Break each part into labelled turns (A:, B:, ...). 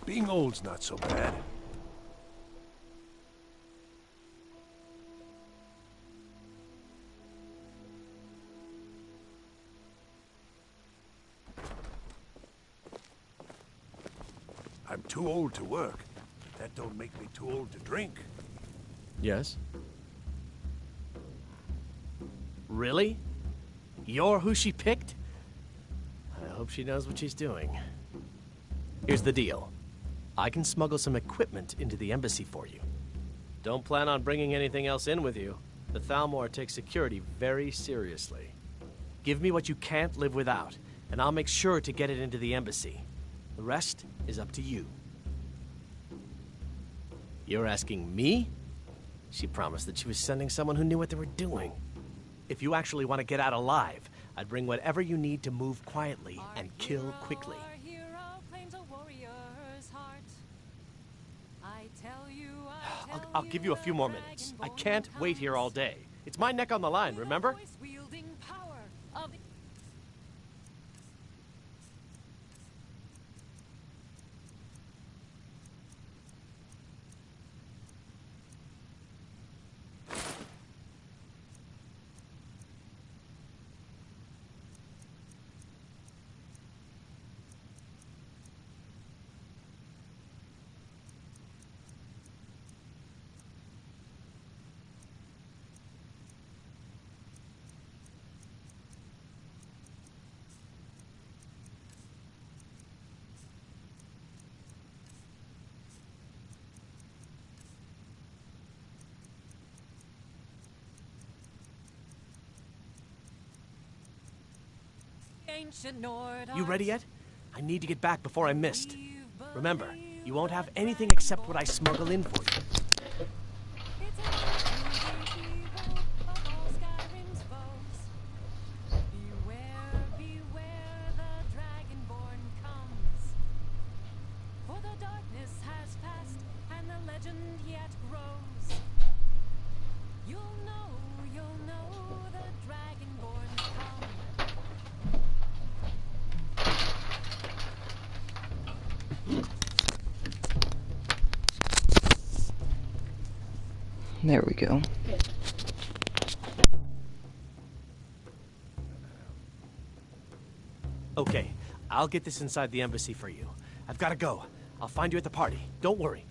A: Being old's not so bad. I'm too old to work. That don't make me too old to drink.
B: Yes? Really? You're who she picked? I hope she knows what she's doing. Here's the deal. I can smuggle some equipment into the embassy for you. Don't plan on bringing anything else in with you. The Thalmor takes security very seriously. Give me what you can't live without, and I'll make sure to get it into the embassy. The rest is up to you. You're asking me? She promised that she was sending someone who knew what they were doing. If you actually want to get out alive, I'd bring whatever you need to move quietly and kill quickly. I'll give you a few more minutes. I can't wait here all day. It's my neck on the line, remember? You ready yet? I need to get back before I'm missed. Remember, you won't have anything except what I smuggle in for you.
C: There we go.
B: Okay, I'll get this inside the embassy for you. I've got to go. I'll find you at the party. Don't worry.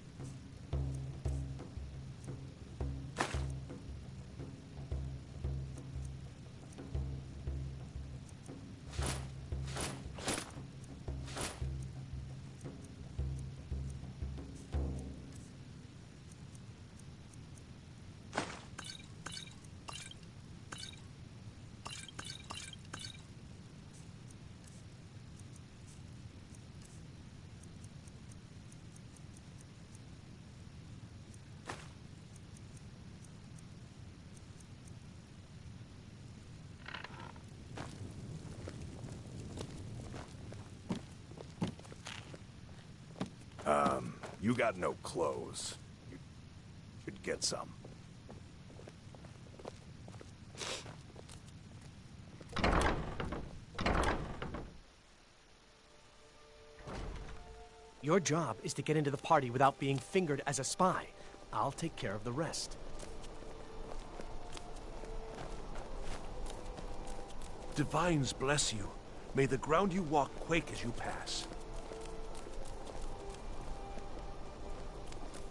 A: You got no clothes. You should get some.
B: Your job is to get into the party without being fingered as a spy. I'll take care of the rest.
A: Divines bless you. May the ground you walk quake as you pass.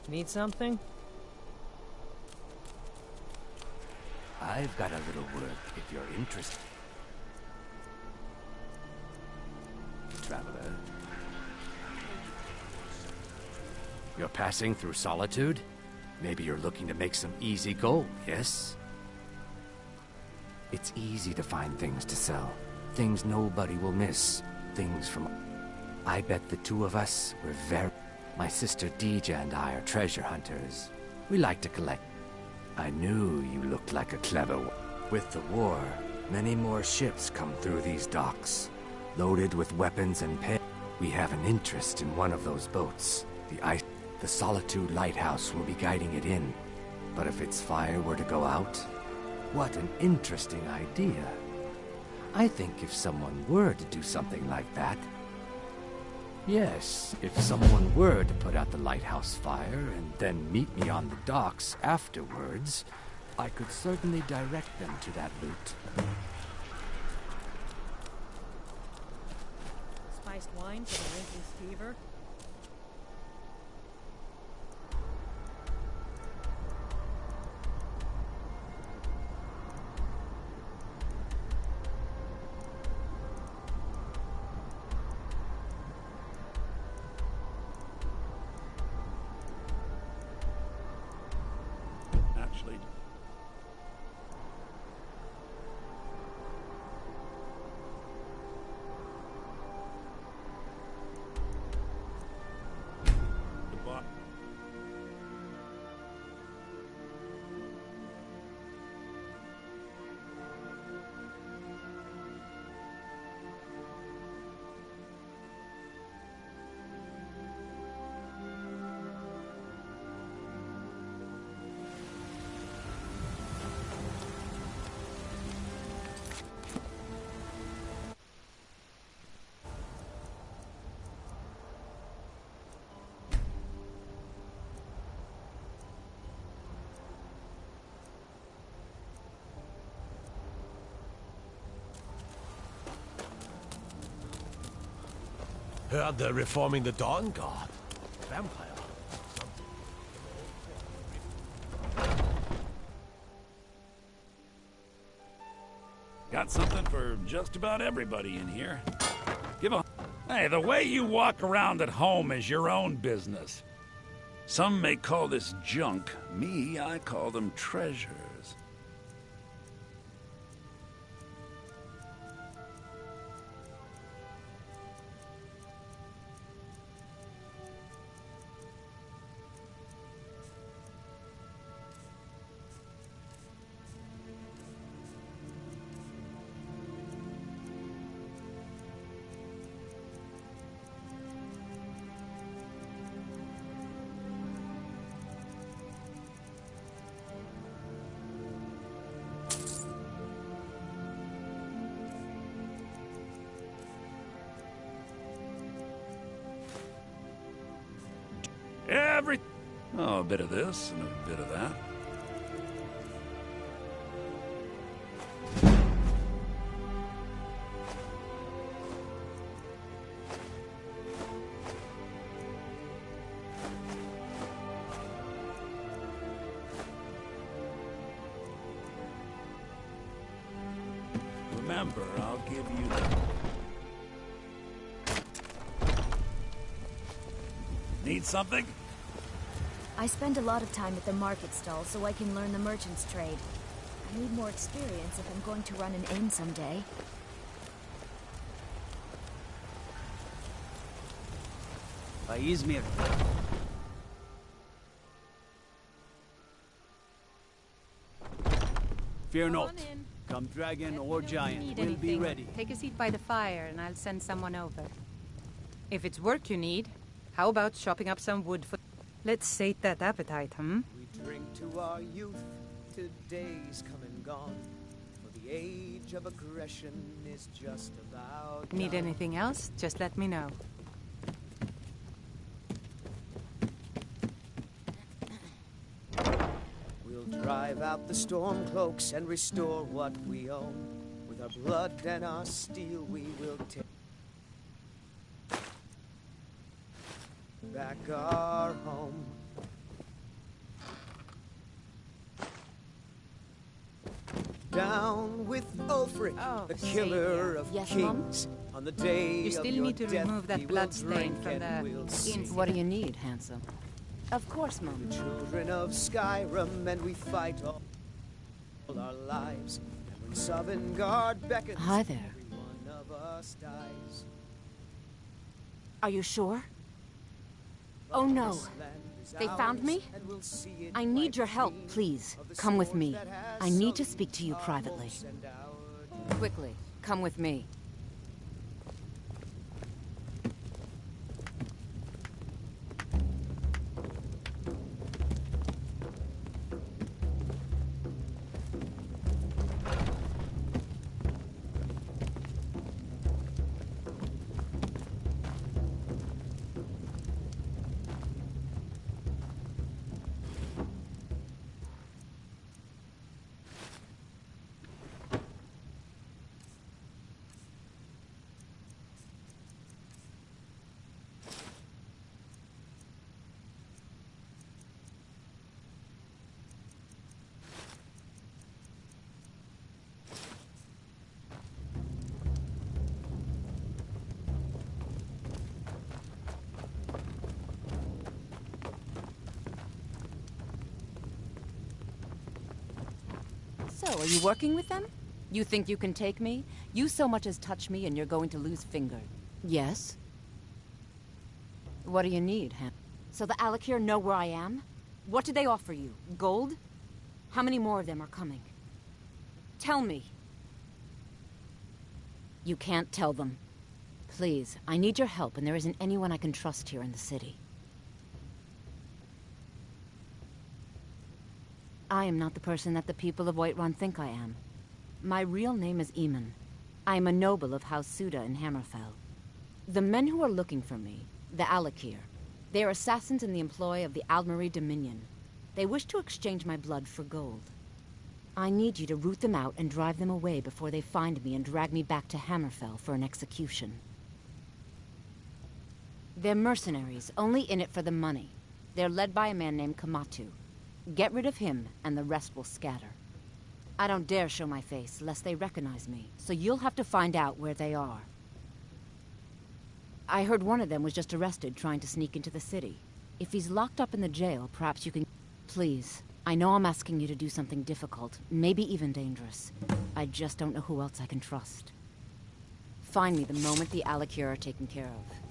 D: Need something?
E: I've got a little work if you're interested. Traveler. You're passing through solitude? Maybe you're looking to make some easy gold, yes? It's easy to find things to sell. Things nobody will miss. Things from... I bet the two of us were very... My sister Deja and I are treasure hunters. We like to collect. I knew you looked like a clever one. With the war, many more ships come through these docks, loaded with weapons and pay. We have an interest in one of those boats. The Solitude Lighthouse will be guiding it in. But if its fire were to go out, what an interesting idea. I think if someone were to do something like that, Yes, if someone were to put out the lighthouse fire and then meet me on the docks afterwards, I could certainly direct them to that loot.
D: Spiced wine for the restless fever.
A: Actually, the bot.
F: Heard they're reforming the Dawn Guard. Vampire.
A: Got something for just about everybody in here. Hey, the way you walk around at home is your own business. Some may call this junk. Me, I call them treasures. Oh, a bit of this and a bit of that. Remember, I'll give you the... Need something?
G: I spend a lot of time at the market stall so I can learn the merchant's trade. I need more experience if I'm going to run an inn someday.
H: Izmir. Fear not. Come dragon or giant, we'll be ready.
D: Take a seat by the fire and I'll send someone over. If it's work you need, how about chopping up some wood for... Let's sate that appetite,
I: We drink to our youth, today's come and gone. For the age of aggression is just about
D: Need
I: done.
D: anything else? Just let me know.
I: We'll drive out the storm cloaks and restore what we own. With our blood and our steel we will take back our home. Down with Ulfric,
D: Oh,
I: the killer
D: Savior.
I: of
G: Yes,
I: kings. On the day
D: You still
I: of your
D: need to
I: death,
D: remove that
I: we will
D: blood stain
I: drink
D: from
I: and
D: the
I: we'll sing.
D: inside.
J: What do you need, handsome?
G: Of course, Mom.
I: Children of Skyrim, and we fight all our lives. And when Sovngarde beckons,
J: Hi there.
I: every one of us dies.
J: Are you sure? Oh no.
I: This land is
J: They found
I: ours,
J: me?
I: and we'll see it
J: I need your help,
I: quite
J: please.
I: free of the
J: Come with
I: swords
J: me.
I: that has
J: I need to
I: sullied
J: speak to you
I: our
J: privately.
I: hopes and our
J: Quickly, come with me. So, are you working with them? You think you can take me? You so much as touch me and you're going to lose finger. Yes? What do you need, Ham? So the Alakir know where I am? What did they offer you? Gold? How many more of them are coming? Tell me. You can't tell them. Please, I need your help, and there isn't anyone I can trust here in the city. I am not the person that the people of Whiterun think I am. My real name is Eamon. I am a noble of House Suda in Hammerfell. The men who are looking for me, the Alakir, they are assassins in the employ of the Aldmeri Dominion. They wish to exchange my blood for gold. I need you to root them out and drive them away before they find me and drag me back to Hammerfell for an execution. They're mercenaries, only in it for the money. They're led by a man named Kamatu. Get rid of him, and the rest will scatter. I don't dare show my face, lest they recognize me, so you'll have to find out where they are. I heard one of them was just arrested trying to sneak into the city. If he's locked up in the jail, perhaps you can... Please, I know I'm asking you to do something difficult, maybe even dangerous. I just don't know who else I can trust. Find me the moment the Alakir are taken care of.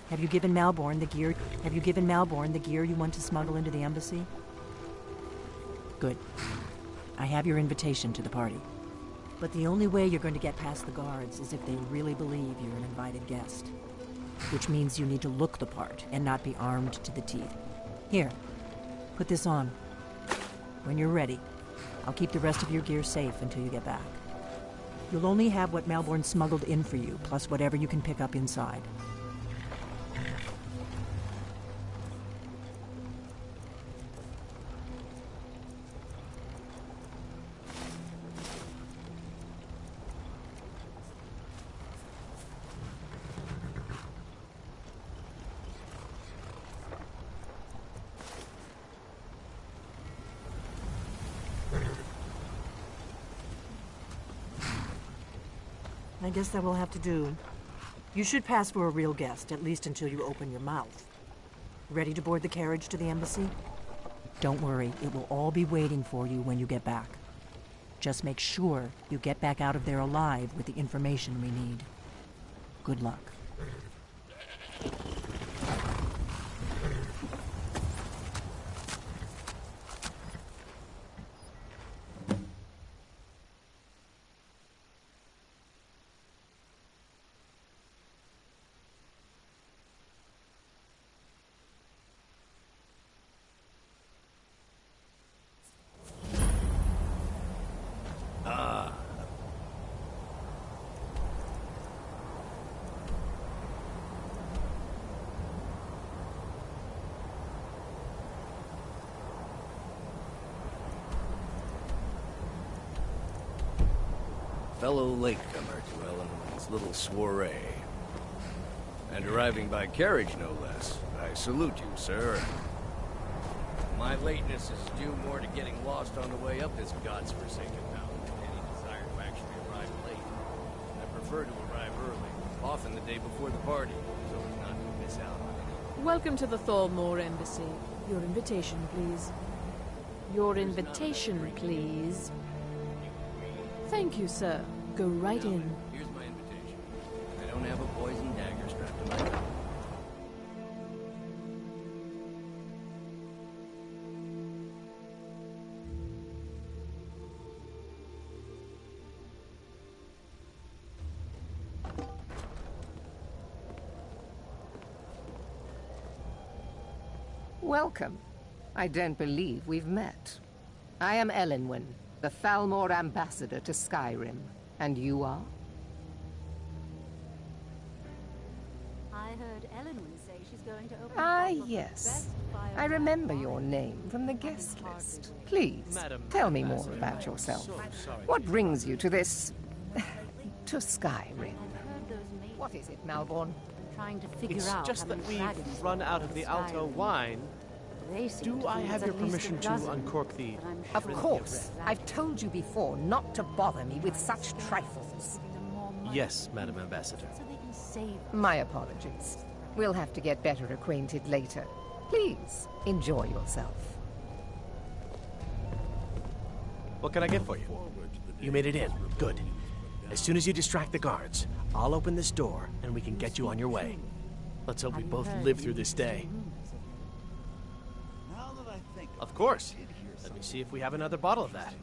K: Have you given Malborn the gear? Have you given Malborn the gear you want to smuggle into the embassy? Good. I have your invitation to the party. But the only way you're going to get past the guards is if they really believe you're an invited guest. Which means you need to look the part and not be armed to the teeth. Here, put this on. When you're ready, I'll keep the rest of your gear safe until you get back. You'll only have what Malborn smuggled in for you, plus whatever you can pick up inside. I guess that will have to do. You should pass for a real guest, at least until you open your mouth. Ready to board the carriage to the embassy? Don't worry, it will all be waiting for you when you get back. Just make sure you get back out of there alive with the information we need. Good luck.
L: fellow latecomer to Ellen's little soiree. And arriving by carriage, no less. I salute you, sir. My lateness is due more to getting lost on the way up this god's-forsaken mountain than any desire to actually arrive late. I prefer to arrive early, often the day before the party, so as not to miss out on anything.
M: Welcome to the Thalmor Embassy. Your invitation, please. Your invitation, please. Thank you, sir. Go right in.
L: Here's my invitation. I don't have a poison dagger strapped to my back.
N: Welcome. I don't believe we've met. I am Elenwen, the Thalmor ambassador to Skyrim. And you are?
J: I heard Elenwen say she's going to open...
N: Yes. I remember your name from the guest list. Please, tell me more about yourself. What brings you to this... to Skyrim? What is it, Malborn?
J: Trying to figure
B: It's
J: out
B: just
J: how
B: that
J: many dragons
B: we've run out of the Alto wine. Do I have your permission to uncork the...
N: Of course. I've told you before not to bother me with such trifles.
B: Yes, Madam Ambassador.
N: My apologies. We'll have to get better acquainted later. Please, enjoy yourself.
B: What can I get for you? You made it in. Good. As soon as you distract the guards, I'll open this door and we can get you on your way. Let's hope we both live through this day. Of course. Let me see if we have another bottle of that.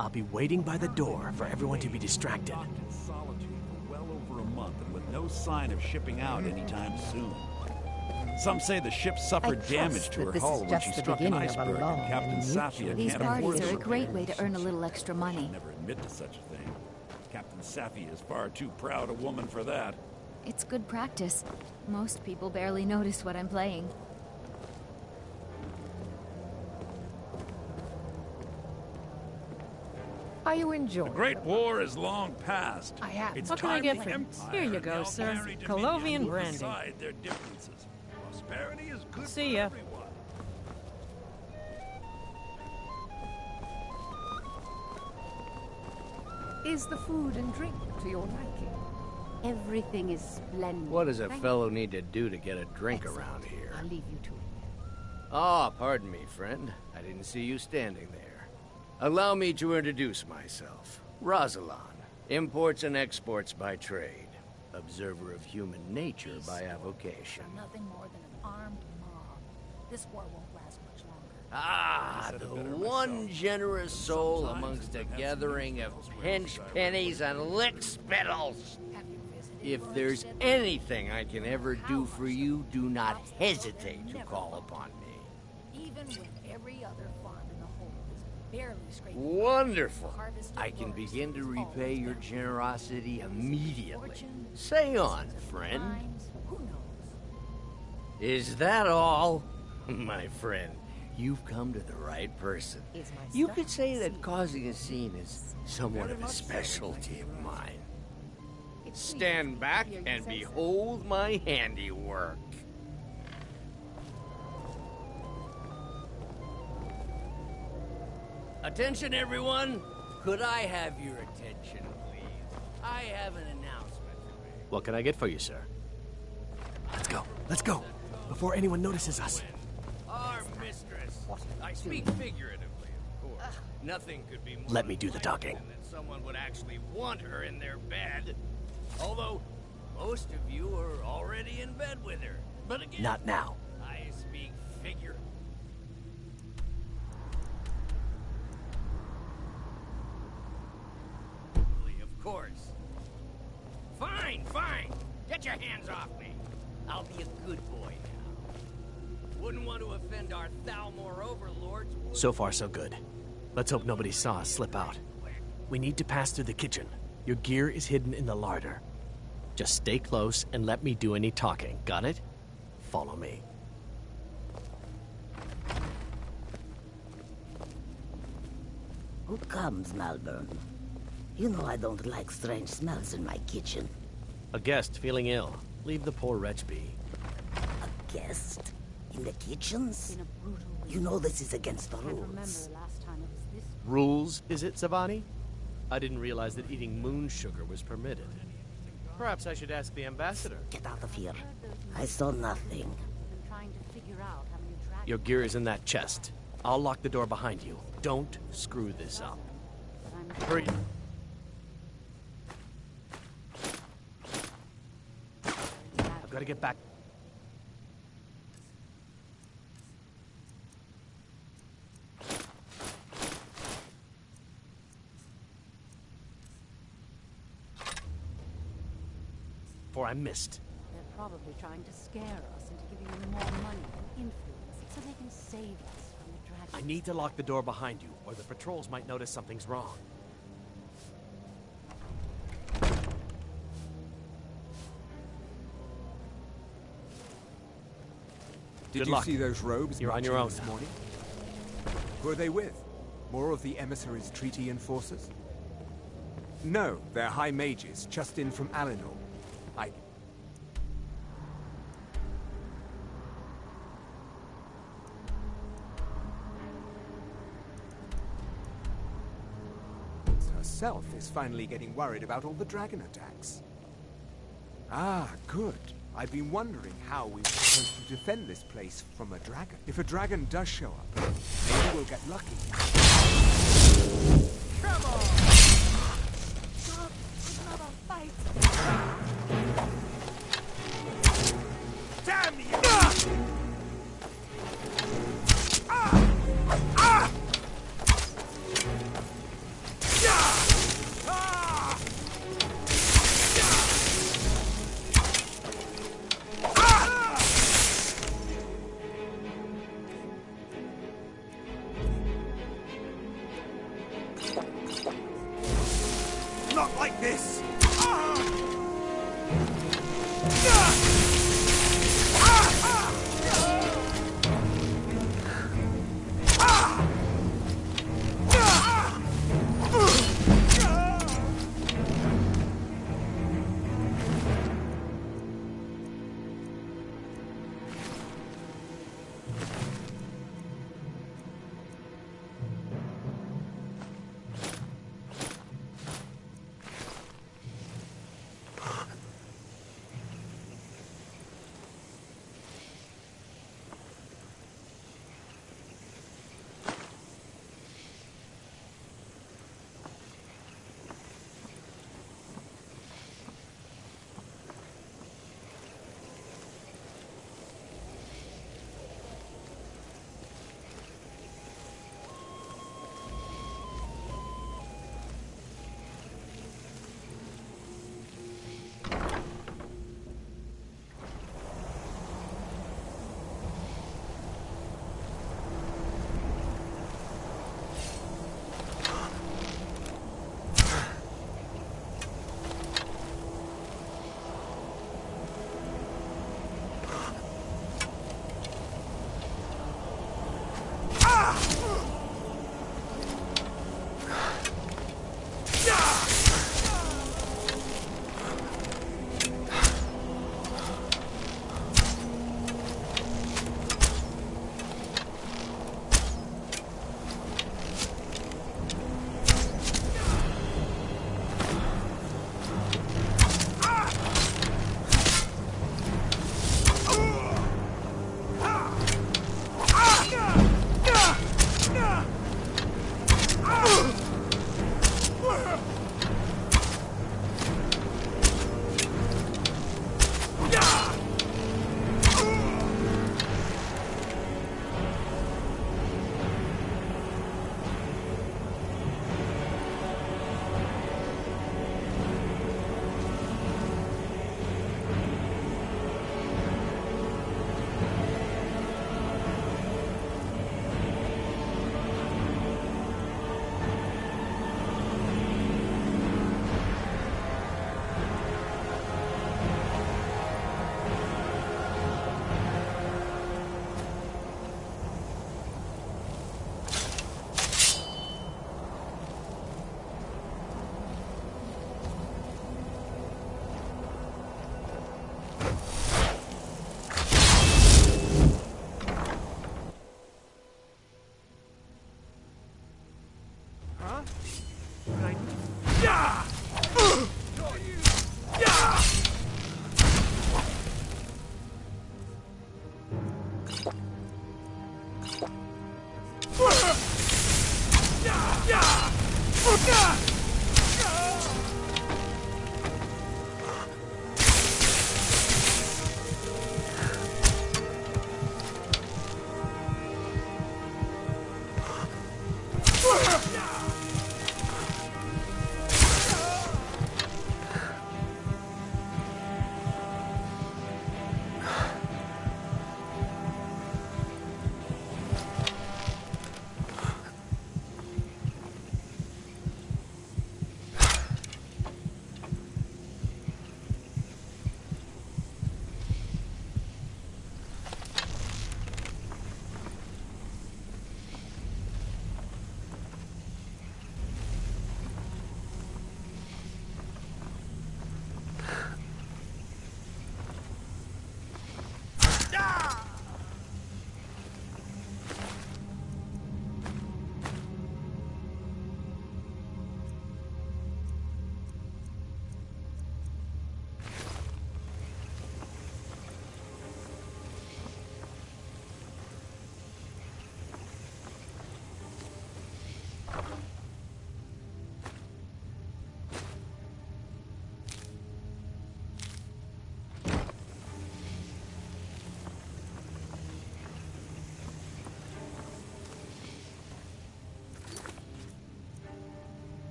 B: I'll be waiting by the door for everyone to be distracted.
A: In solitude for well over a month and with no sign of shipping out anytime soon. Some say the ship suffered damage to her hull when she struck an iceberg, and Captain Safia
G: These
A: can't afford
G: parties
A: to
G: are a great
A: repair
G: way to earn a little extra money.
A: Never admit to such a thing. Captain Safia is far too proud a woman for that.
G: It's good practice. Most people barely notice what I'm playing.
N: Are you enjoying
A: The Great War is long past.
N: I have.
A: It's
M: What can I
A: time
M: get
A: the
M: for you?
A: Empire
M: Here you
A: and
M: go,
A: the
M: sir.
A: Alpari
M: Colovian
A: Dominion will
M: brandy.
A: decide their differences. Prosperity is good
M: See
A: for
M: ya.
A: everyone.
N: Is the food and drink to your liking?
J: Everything is splendid.
L: What does a fellow need to do to get a drink around here?
J: I'll leave you to it.
L: Ah, pardon me, friend. I didn't see you standing there. Allow me to introduce myself. Rosalan, imports and exports by trade. Observer of human nature by avocation.
O: Nothing more than an armed mob. This war won't last much longer.
L: Ah, the one generous soul amongst a gathering of pinch pennies and lick spittles. If there's anything I can ever do for you, do not hesitate to call upon me.
O: Even when every other farm in the whole is barely scraping.
L: Wonderful. I can begin to repay your generosity immediately. Say on, friend.
O: Who knows?
L: Is that all? My friend, you've come to the right person. You could say that causing a scene is somewhat of a specialty of mine. Stand back and behold my handiwork. Attention, everyone. Could I have your attention, please? I have an announcement to make.
B: What can I get for you, sir? Let's go. Let's go. Before anyone notices us.
L: Our mistress. I speak figuratively, of course. Nothing could be more
B: Let me do the talking.
L: than that someone would actually want her in their bed. Although, most of you are already in bed with her. But again,
B: Not now.
L: I speak figuratively. Of course. Fine, fine. Get your hands off me. I'll be a good boy now. Wouldn't want to offend our Thalmor overlords.
B: So far, so good. Let's hope nobody saw us slip out. We need to pass through the kitchen. Your gear is hidden in the larder. Just stay close and let me do any talking. Got it? Follow me.
P: Who comes, Malborn? You know I don't like strange smells in my kitchen.
B: A guest feeling ill. Leave the poor wretch be.
P: A guest? In the kitchens? You know this is against the rules.
B: Rules, is it, Savani? I didn't realize that eating moon sugar was permitted. Perhaps I should ask the ambassador.
P: Get out of here. I saw nothing.
B: Your gear is in that chest. I'll lock the door behind you. Don't screw this up. Hurry. I've got to get back. Before I missed.
O: They're probably trying to scare us into giving them more money and influence so they can save us from the dragon.
B: I need to lock the door behind you, or the patrols might notice something's wrong.
Q: Did you see those robes?
B: You're on your own
Q: this morning? Who are they with? More of the emissaries' treaty enforcers? No, they're high mages, just in from Alinor. Herself is finally getting worried about all the dragon attacks. Ah, good. I've been wondering how we were supposed to defend this place from a dragon. If a dragon does show up, maybe we'll get lucky.
O: Come on! Stop another fight!
Q: Damn you! Not like this!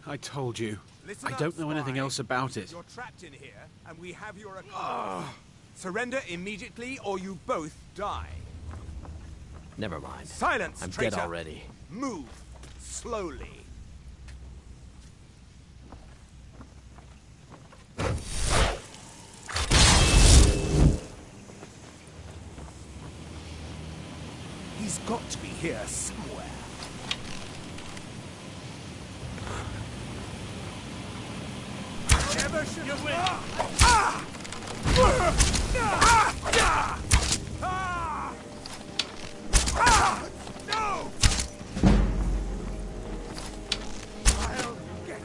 H: I told you.
Q: Listen
H: I
Q: up,
H: don't know anything
Q: spy.
H: else about it.
Q: You're trapped in here, and we have your account. Surrender immediately, or you both die.
B: Never mind.
Q: Silence,
B: I'm
Q: traitor.
B: dead already.
Q: Move slowly. He's got to be here somewhere. Never should you win. No! I'll get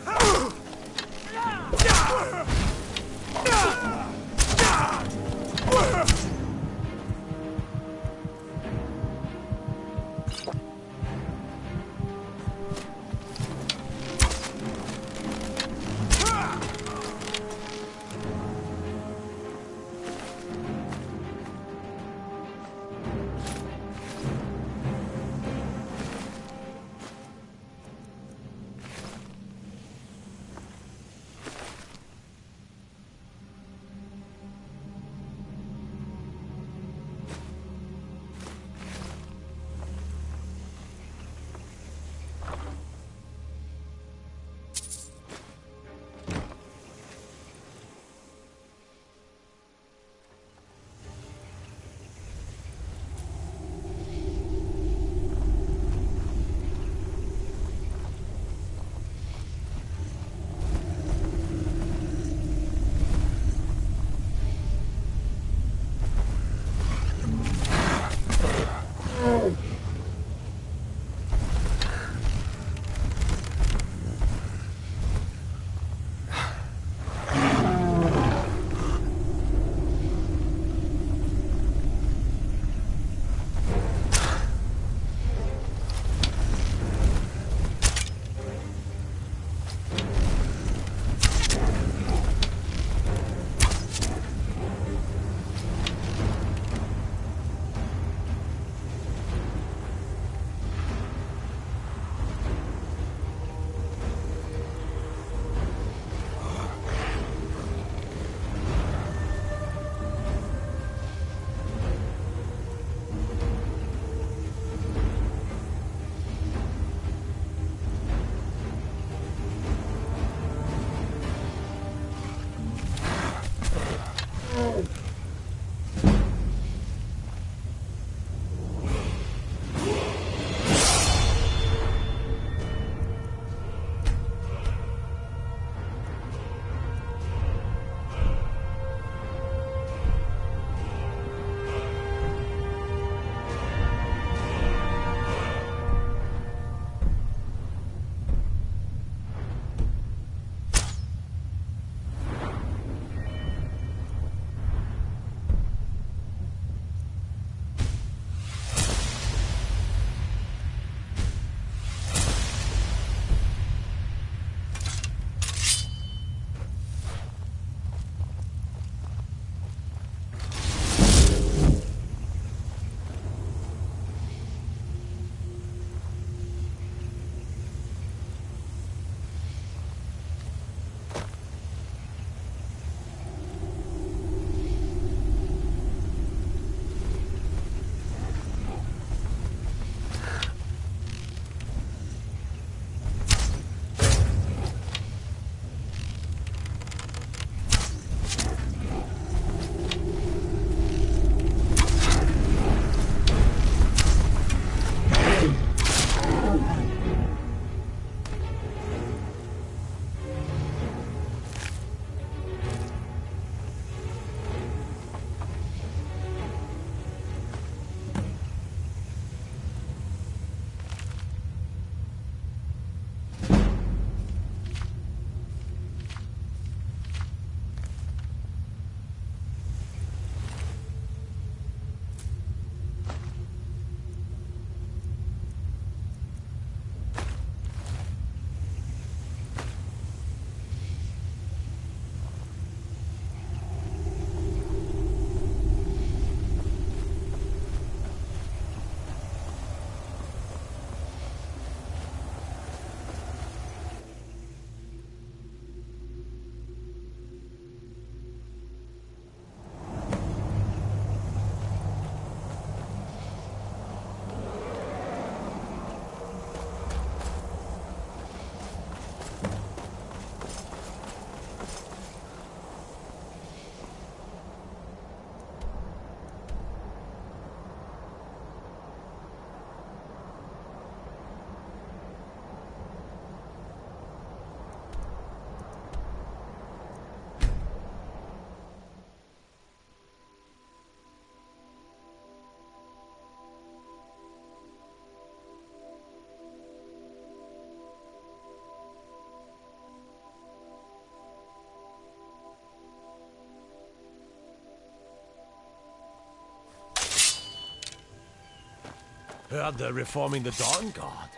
F: Heard they're reforming the Dawn Guard.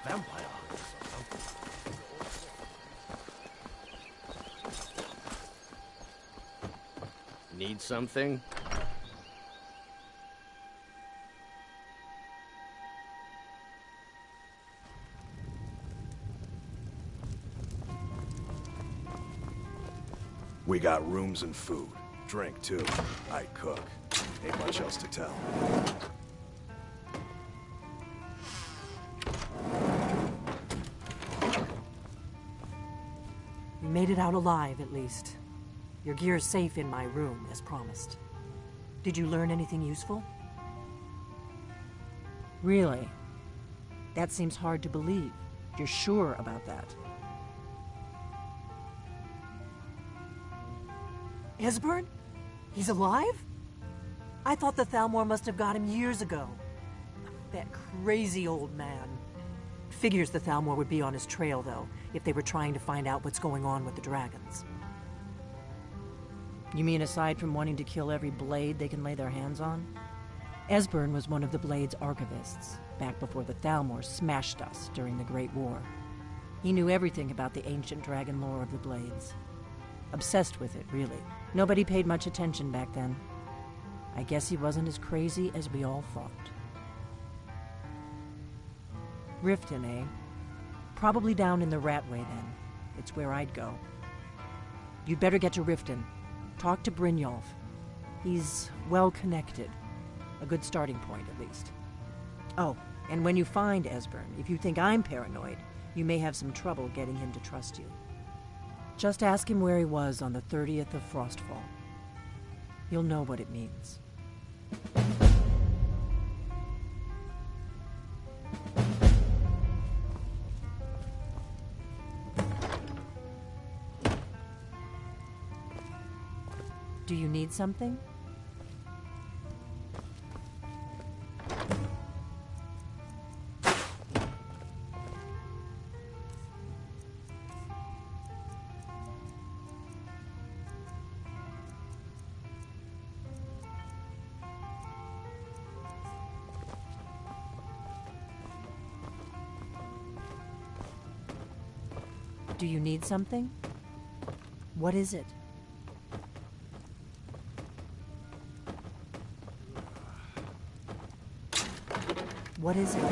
F: Vampire hunters or something.
B: Need something?
R: We got rooms and food. Drink, too. I cook. Ain't much else to tell.
K: You made it out alive, at least. Your gear's safe in my room, as promised. Did you learn anything useful? Really? That seems hard to believe. You're sure about that? Esbern? He's alive? I thought the Thalmor must have got him years ago. That crazy old man. Figures the Thalmor would be on his trail, though, if they were trying to find out what's going on with the dragons. You mean aside from wanting to kill every blade they can lay their hands on? Esbern was one of the Blade's archivists, back before the Thalmor smashed us during the Great War. He knew everything about the ancient dragon lore of the Blades. Obsessed with it, really. Nobody paid much attention back then. I guess he wasn't as crazy as we all thought. Riften, eh? Probably down in the Ratway, then. It's where I'd go. You'd better get to Riften. Talk to Brynjolf. He's well-connected. A good starting point, at least. Oh, and when you find Esbern, if you think I'm paranoid, you may have some trouble getting him to trust you. Just ask him where he was on the 30th of Frostfall. You'll know what it means. Do you need something? Do you need something? What is it? What is it?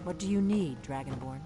K: What do you need, Dragonborn?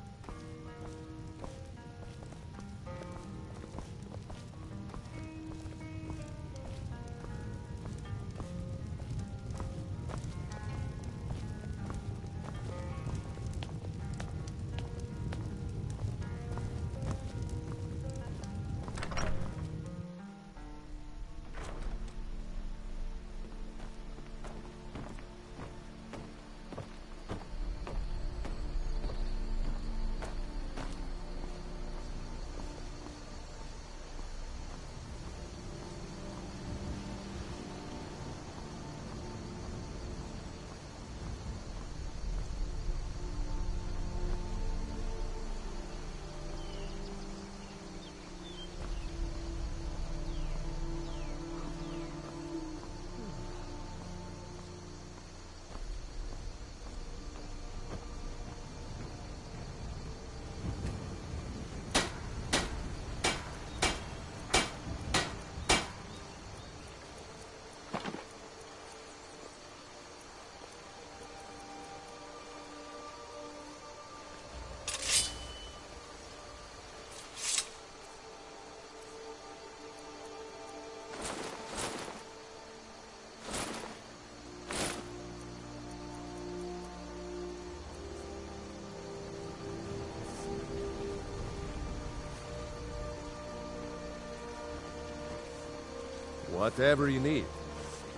F: Whatever you need.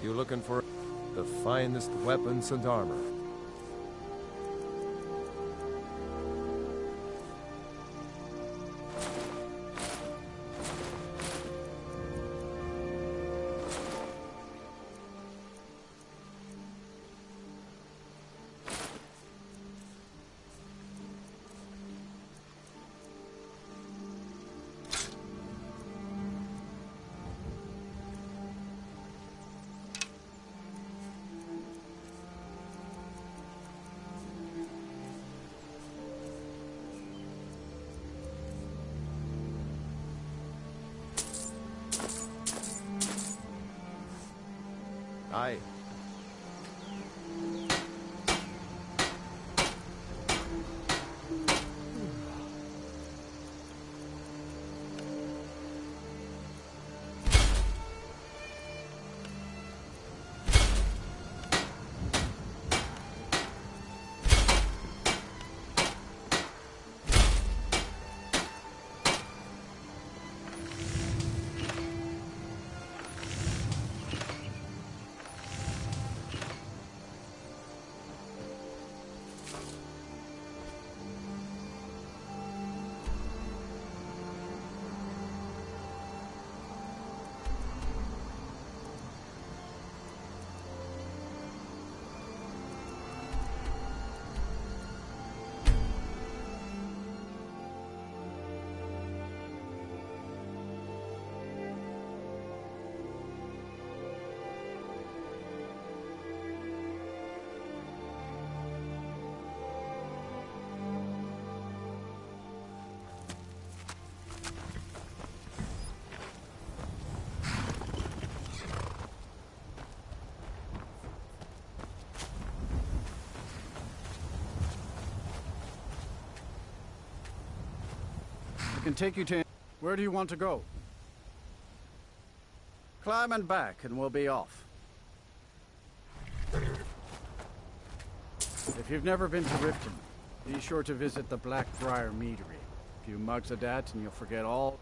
F: You looking for the finest weapons and armor? Aye.
H: Can take you to... Where do you want to go? Climb and back, and we'll be off. If you've never been to Riften, be sure to visit the Blackbriar Meadery. A few mugs of that, and you'll forget all...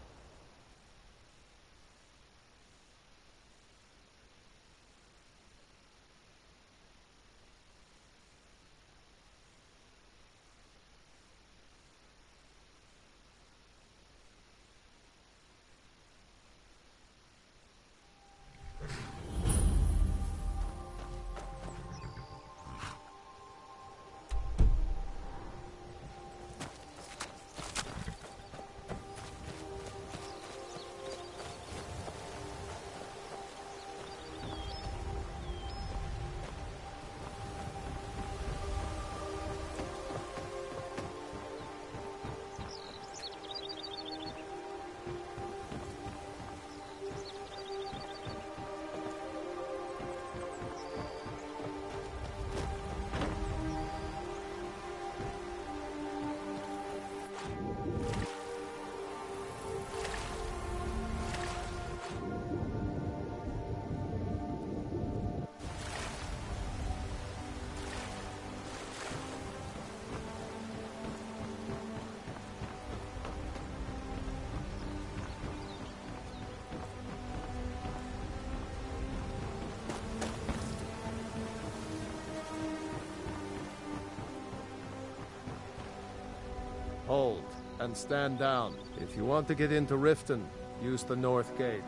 F: Hold, and stand down. If you want to get into Riften, use the north gate.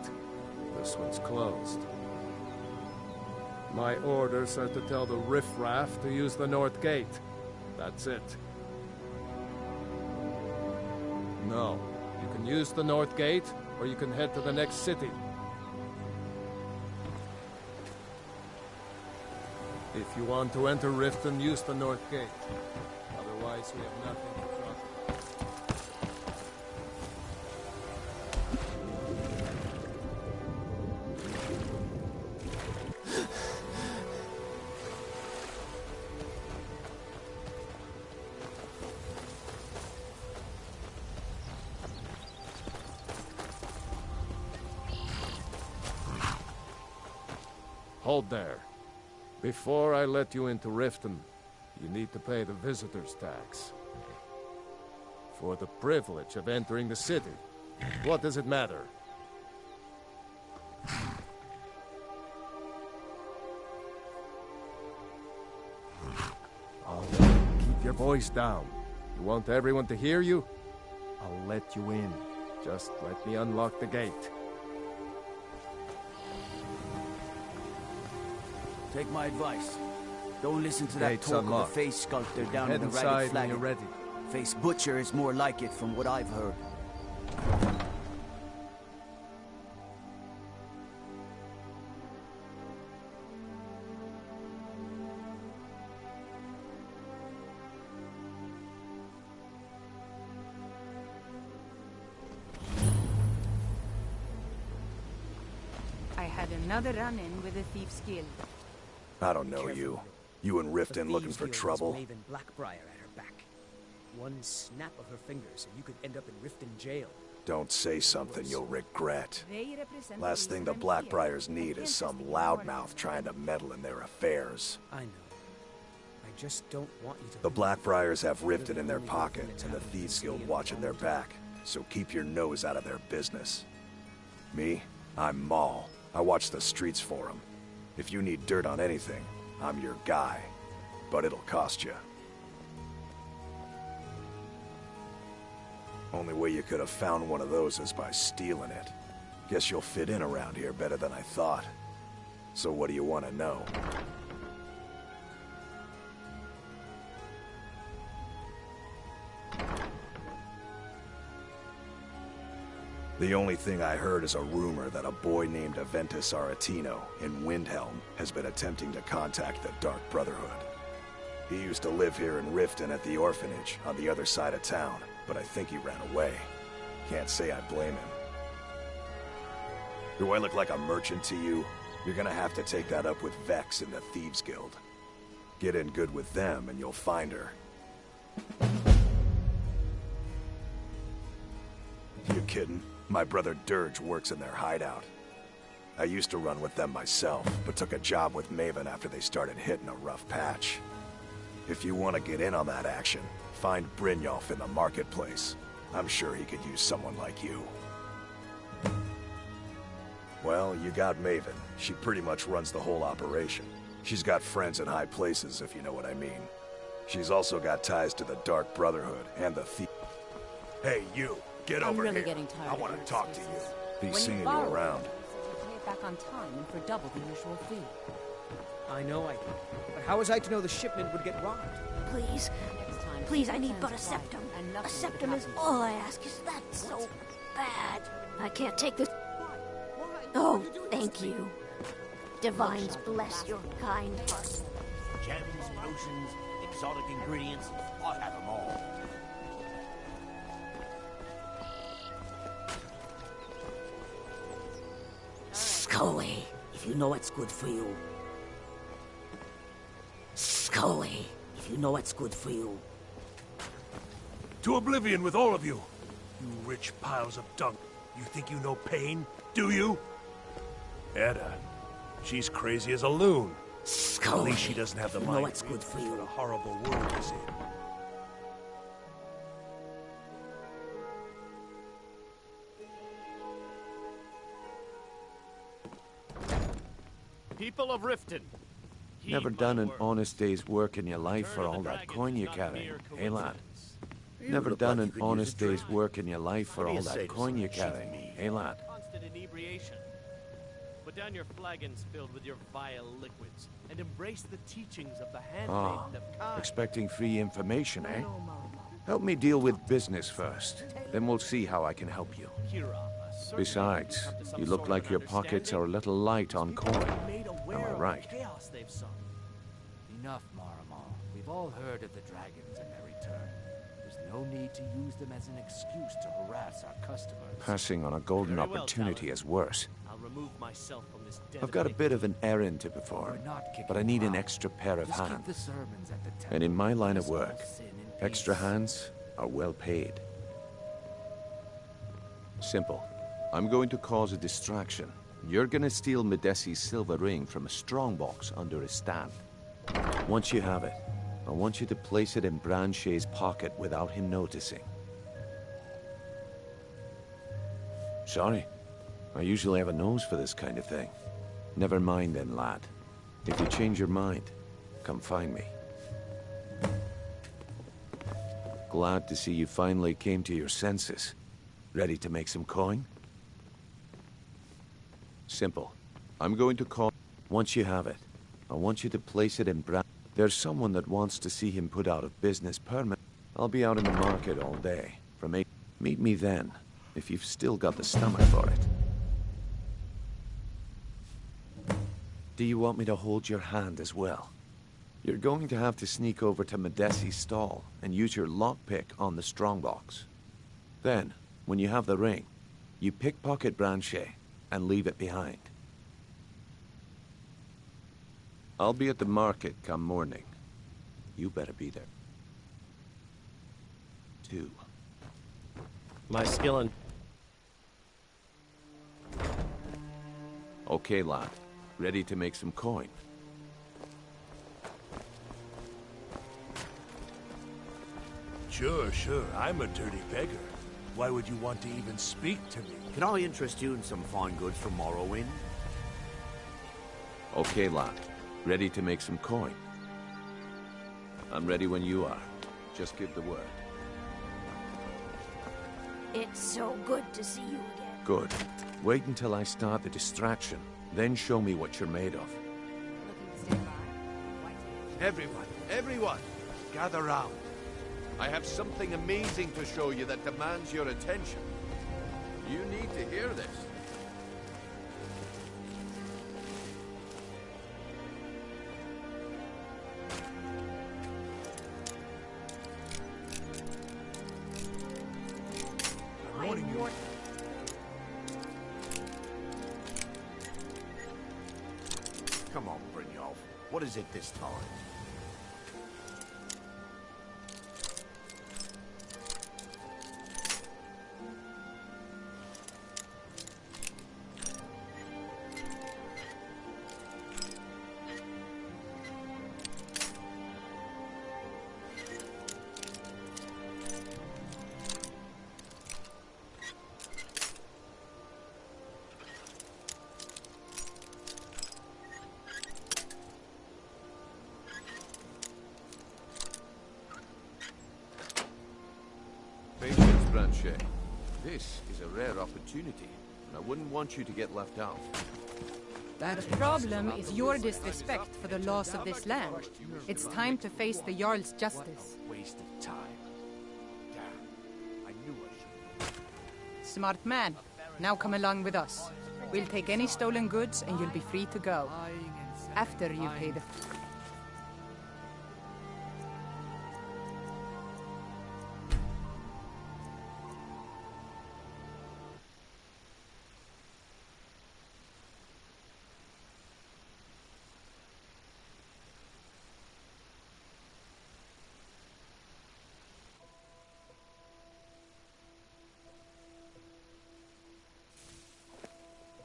F: This one's closed. My orders are to tell the riffraff to use the north gate. That's it. No, you can use the north gate, or you can head to the next city. If you want to enter Riften, use the north gate. Otherwise, we have nothing to trust. Hold there. Before I let you into Riften, you need to pay the visitor's tax. For the privilege of entering the city. What does it matter? All right, keep your voice down. You want everyone to hear you? I'll let you in. Just let me unlock the gate.
H: Take my advice. Don't listen to that
F: Gate's
H: talk
F: unlocked.
H: of the face sculptor down
F: Head
H: in the
F: inside
H: Ragged
F: when
H: Flagon.
F: you're ready.
H: Face butcher is more like it from what I've heard.
D: I had another run-in with a thief's guild.
R: I don't know you. You in Riften looking for trouble?
I: Maven Blackbriar at her back. One snap of her fingers and you could end up in Riften jail.
R: Don't say something you'll regret. Last thing the Blackbriars need is some loudmouth trying to meddle in their affairs.
I: I know. I just don't want you to...
R: The Blackbriars have Riften in their pocket and the Thieves Guild watching their back, so keep your nose out of their business. Me? I'm Maul. I watch the streets for them. If you need dirt on anything, I'm your guy. But it'll cost you. Only way you could have found one of those is by stealing it. Guess you'll fit in around here better than I thought. So what do you want to know? The only thing I heard is a rumor that a boy named Aventus Aretino in Windhelm has been attempting to contact the Dark Brotherhood. He used to live here in Riften at the orphanage on the other side of town, but I think he ran away. Can't say I blame him. Do I look like a merchant to you? You're gonna have to take that up with Vex in the Thieves Guild. Get in good with them and you'll find her. You kidding? My brother Dirge works in their hideout. I used to run with them myself, but took a job with Maven after they started hitting a rough patch. If you want to get in on that action, find Brynjolf in the marketplace. I'm sure he could use someone like you. Well, you got Maven. She pretty much runs the whole operation. She's got friends in high places, if you know what I mean. She's also got ties to the Dark Brotherhood and the Thief. Hey, you! Get over
J: really
R: here.
J: Getting tired
R: I want to talk to you. Be
J: when
R: seeing you
J: borrow,
R: around.
J: You pay it back on time and for double the usual fee.
I: I know I did. But how was I to know the shipment would get robbed?
P: Please. Please, I need but a septum. A septum is all I ask. Is that so bad? I can't take this. Oh, thank you. Divines bless your kind heart.
S: Gems, potions, exotic ingredients, I have them all.
P: Scully, if you know what's good for you. Scully, if you know what's good for you.
R: To oblivion with all of you! You rich piles of dung. You think you know pain, do you? Edda, she's crazy as a loon.
P: Scully,
R: at least she doesn't have the
P: you
R: mind
P: know what's good for you.
R: the horrible world is in.
B: People of Riften.
F: Never done an honest day's work in your life for all that coin you carry, eh, lad? Never done an honest day's work in your life for all that coin you carry, eh, lad?
B: Constant inebriation. Put down your flagons filled with your vile liquids and embrace the teachings of the handmaiden of Kai.
F: Expecting free information, eh? Help me deal with business first. Then we'll see how I can help you. Besides, you look like your pockets are a little light on coin. Am I right?
E: Enough, Maramal. We've all heard of the dragons and their return. There's no need to use them as an excuse to harass our customers.
F: Passing on a golden opportunity is worse.
B: I'll remove myself from this
F: I've got a bit of an errand to perform, but I need an extra pair of hands. And in my line of work, extra hands are well paid. Simple. I'm going to cause a distraction. You're gonna steal Medesi's silver ring from a strongbox under his stand. Once you have it, I want you to place it in Branche's pocket without him noticing. Sorry. I usually have a nose for this kind of thing. Never mind then, lad. If you change your mind, come find me. Glad to see you finally came to your senses. Ready to make some coin? Simple. I'm going to call... Once you have it, I want you to place it in There's someone that wants to see him put out of business permanently. I'll be out in the market all day, from 8... Meet me then, if you've still got the stomach for it. Do you want me to hold your hand as well? You're going to have to sneak over to Medesi's stall and use your lockpick on the strongbox. Then, when you have the ring, you pickpocket Branche and leave it behind. I'll be at the market come morning. You better be there. Too.
B: My skill in...
F: Okay, lad. Ready to make some coin.
S: Sure, sure. I'm a dirty beggar. Why would you want to even speak to me? Can I interest you in some fine goods from Morrowind?
F: Okay, lad. Ready to make some coin. I'm ready when you are. Just give the word.
P: It's so good to see you again.
F: Good. Wait until I start the distraction. Then show me what you're made of.
L: Everyone, gather round. I have something amazing to show you that demands your attention. You need to hear this.
S: Come on, Brynjolf. What is it this time?
F: Patience, Blanchet. This is a rare opportunity, and I wouldn't want you to get left out.
D: The problem is your disrespect for the laws of this land. It's time to face the Jarl's justice.
S: Waste of time. Damn. I knew I should.
D: Smart man. Now come along with us. We'll take any stolen goods and you'll be free to go. After you pay the...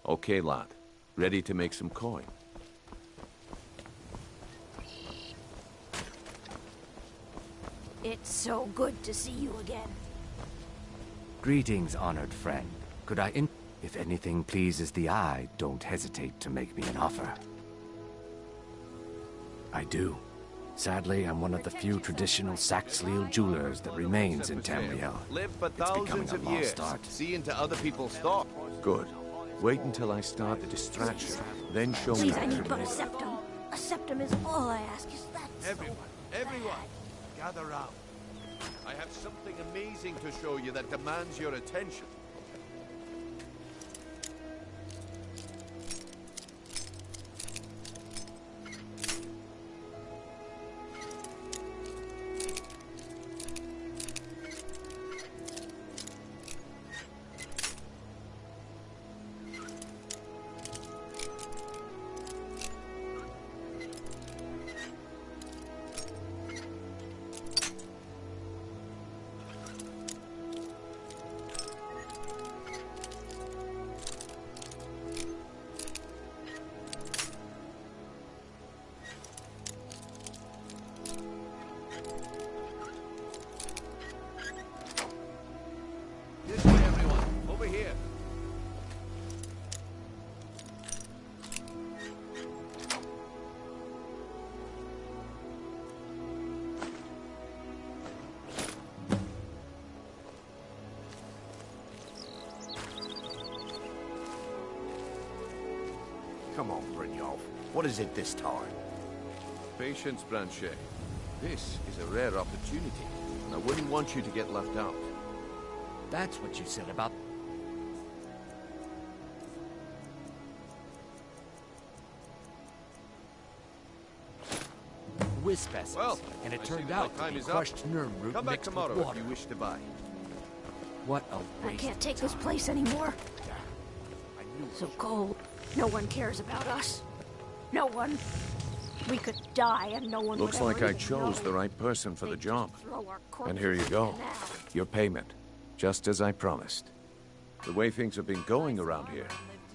F: Okay, lad. Ready to make some coin.
P: It's so good to see you again.
E: Greetings, honored friend. Could I If anything pleases the eye, don't hesitate to make me an offer. I do. Sadly, I'm one of the few traditional Saxhleel jewelers that remains in Tamriel.
L: Live for
E: It's becoming
L: thousands
E: a
L: of
E: lost
L: years,
E: art.
L: see into other people's thoughts.
F: Good. Wait until I start the distraction, then show me
P: Please,
F: what
P: I
F: you're
P: need but a
F: made of.
P: septum. A septum is all I ask. Is that
L: Everyone, gather round. I have something amazing to show you that demands your attention. This way, everyone. Over here.
S: Come on, Brynjolf. What is it this time?
F: Patience, Blanchet. This is a rare opportunity, and I wouldn't want you to get left out.
E: That's what you said about... Wisp
L: Well,
E: and it
L: I
E: turned
L: see
E: out
L: my time
E: to be
L: is up.
E: crushed Nirnroot
L: Come back
E: mixed with
L: tomorrow
E: water.
L: if you wish to buy.
E: What a
P: I
E: waste
P: can't
E: of
P: take this
E: time.
P: place anymore.
S: I knew
P: So cold. No one cares about us. No one. We could die and no one
F: Looks
P: would
F: like
P: ever
F: I
P: even
F: chose
P: know.
F: the right person for the job.
P: Throw our
F: And here you
P: corpses
F: go.
P: in the canal.
F: Your payment. Just as I promised. The way things have been going around here,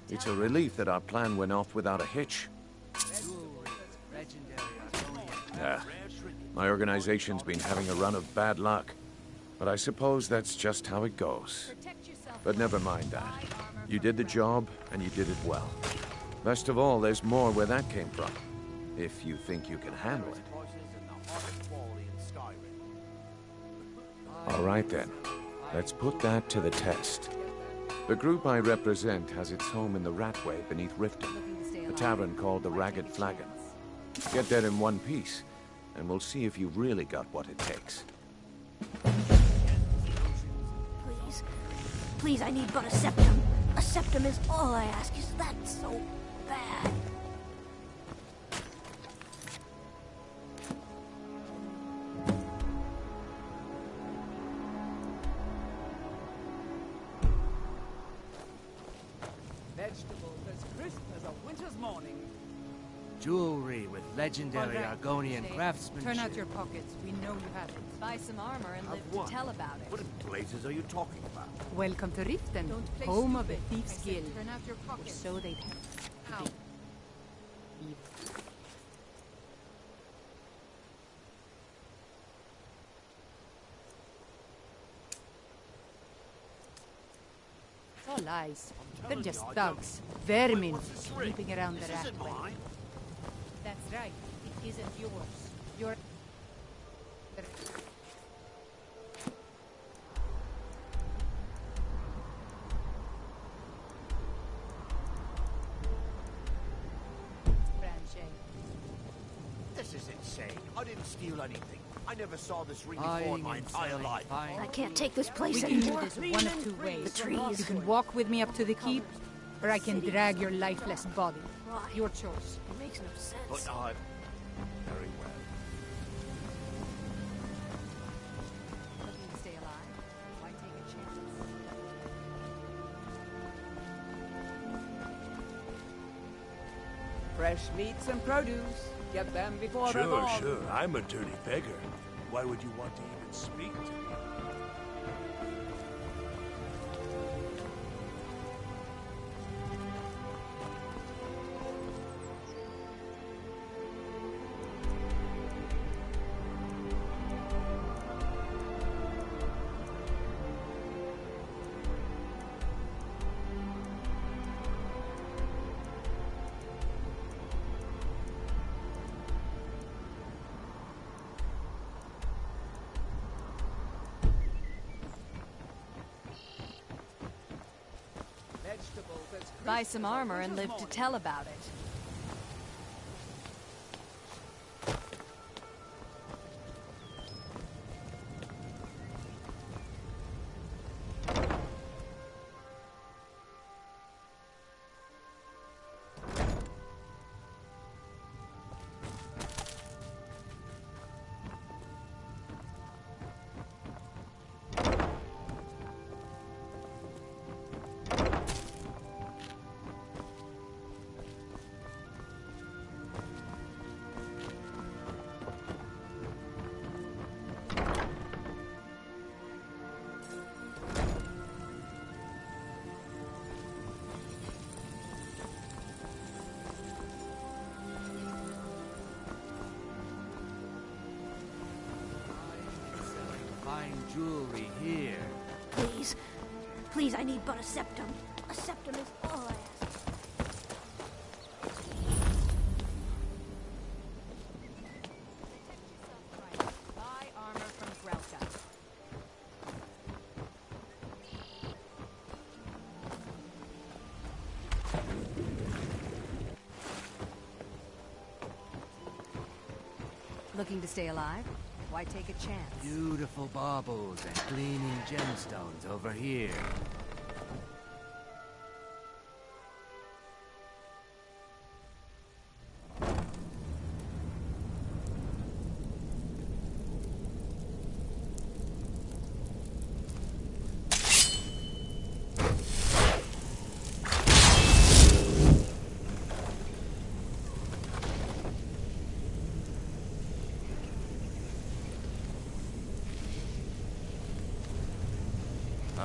F: it's a relief that our plan went off without a hitch. Yeah. My organization's been having a run of bad luck. But I suppose that's just how it goes. But never mind that. You did the job, and you did it well. Best of all, there's more where that came from. If you think you can handle it. All right then. Let's put that to the test. The group I represent has its home in the Ratway beneath Riften, a tavern called the Ragged Flagon. Get there in one piece, and we'll see if you've really got what it takes.
P: Please. Please, I need but a septum. A septum is all I ask. Is that so bad?
I: Vegetables as crisp as a winter's morning.
T: Jewelry with legendary
D: All right,
T: Argonian
D: stay.
T: craftsmanship.
D: Turn out your pockets. We know you have it.
O: Buy some armor and live
S: what?
O: to tell about it.
S: What in blazes are you talking about?
D: Welcome to Riften,
O: Don't play
D: home of the
O: stupid.
D: Thieves'
O: I said
D: Guild.
O: turn out your
D: Or
O: pockets.
D: so they
O: Ow.
D: It's all lies. They're just thugs. Vermin sleeping around the Ratway. That's right. It isn't yours. You're...
S: This is insane. I didn't steal anything. I never saw this ring
I: Buying
S: before in my
I: and
S: entire
I: selling
S: life.
P: I can't take this place
D: We can do
P: anymore.
D: this one of two ways.
P: The trees.
D: You can walk with me up to the keep, or I can drag your lifeless body.
P: Why?
D: Your choice.
P: It makes no sense.
S: But I... Very well.
O: Looking to stay alive? Why take a chance?
I: Fresh meats and produce. Get them before they're
S: Sure,
I: gone.
S: sure. I'm a dirty beggar. Why would you want to even speak to me?
I: Vegetables as crisp
O: Buy some
I: as a
O: armor and
I: winter's
O: live to
I: morning.
O: tell about it.
T: Fine jewelry here.
P: Please. Please, I need but a septum. A septum is all I ask.
O: Buy armor from Grelka. Looking to stay alive? Why take a chance?
T: Beautiful baubles and gleaming gemstones over here.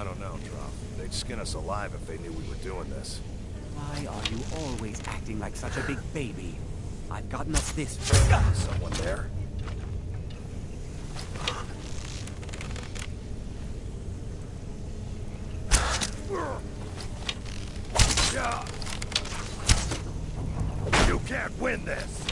R: I don't know, Droff. They'd skin us alive if they knew we were doing this.
T: Why are you always acting like such a big baby? I've gotten us this.
R: Someone there? You can't win this!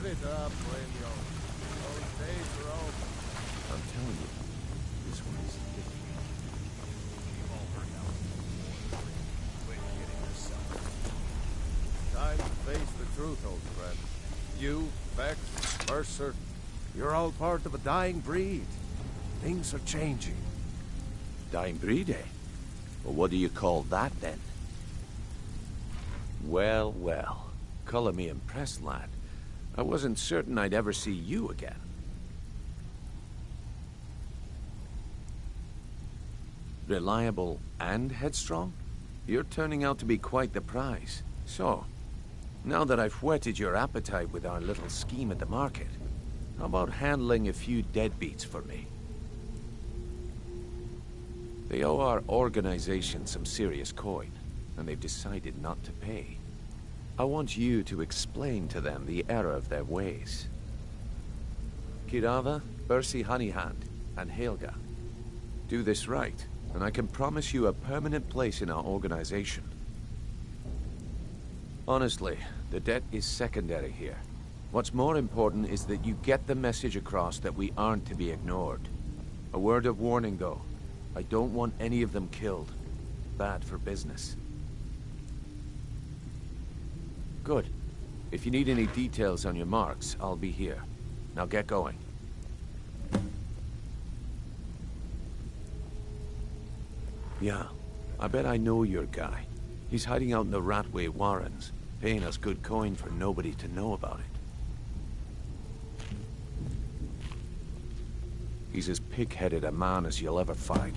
F: it up, Rainbow. Those days are over.
S: I'm telling you, this one is thick.
F: You've all heard how quit kidding yourself. Time to face the truth, old friend. You, Beck, Mercer, you're all part of a dying breed. Things are changing.
S: Dying breed, eh? Well, what do you call that, then? Well, well. Color me impressed, lad. I wasn't certain I'd ever see you again. Reliable and headstrong? You're turning out to be quite the prize. So, now that I've whetted your appetite with our little scheme at the market, how about handling a few deadbeats for me? They owe our organization some serious coin, and they've decided not to pay. I want you to explain to them the error of their ways. Kirava, Bersi Honeyhand, and Helga. Do this right, and I can promise you a permanent place in our organization. Honestly, the debt is secondary here. What's more important is that you get the message across that we aren't to be ignored. A word of warning, though. I don't want any of them killed. Bad for business. Good. If you need any details on your marks, I'll be here. Now get going. Yeah, I bet I know your guy. He's hiding out in the Ratway Warrens, paying us good coin for nobody to know about it. He's as pig-headed a man as you'll ever find.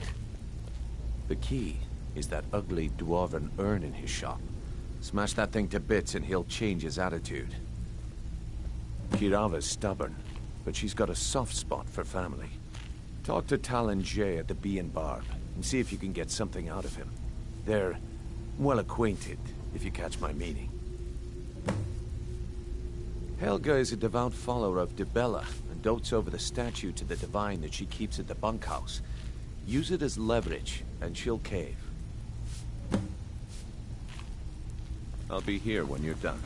S: The key is that ugly dwarven urn in his shop. Smash that thing to bits and he'll change his attitude. Kirava's stubborn, but she's got a soft spot for family. Talk to Talon Jay at the Bee and Barb, and see if you can get something out of him. They're well acquainted, if you catch my meaning. Helga is a devout follower of Dibella, and dotes over the statue to the divine that she keeps at the bunkhouse. Use it as leverage, and she'll cave. I'll be here when you're done.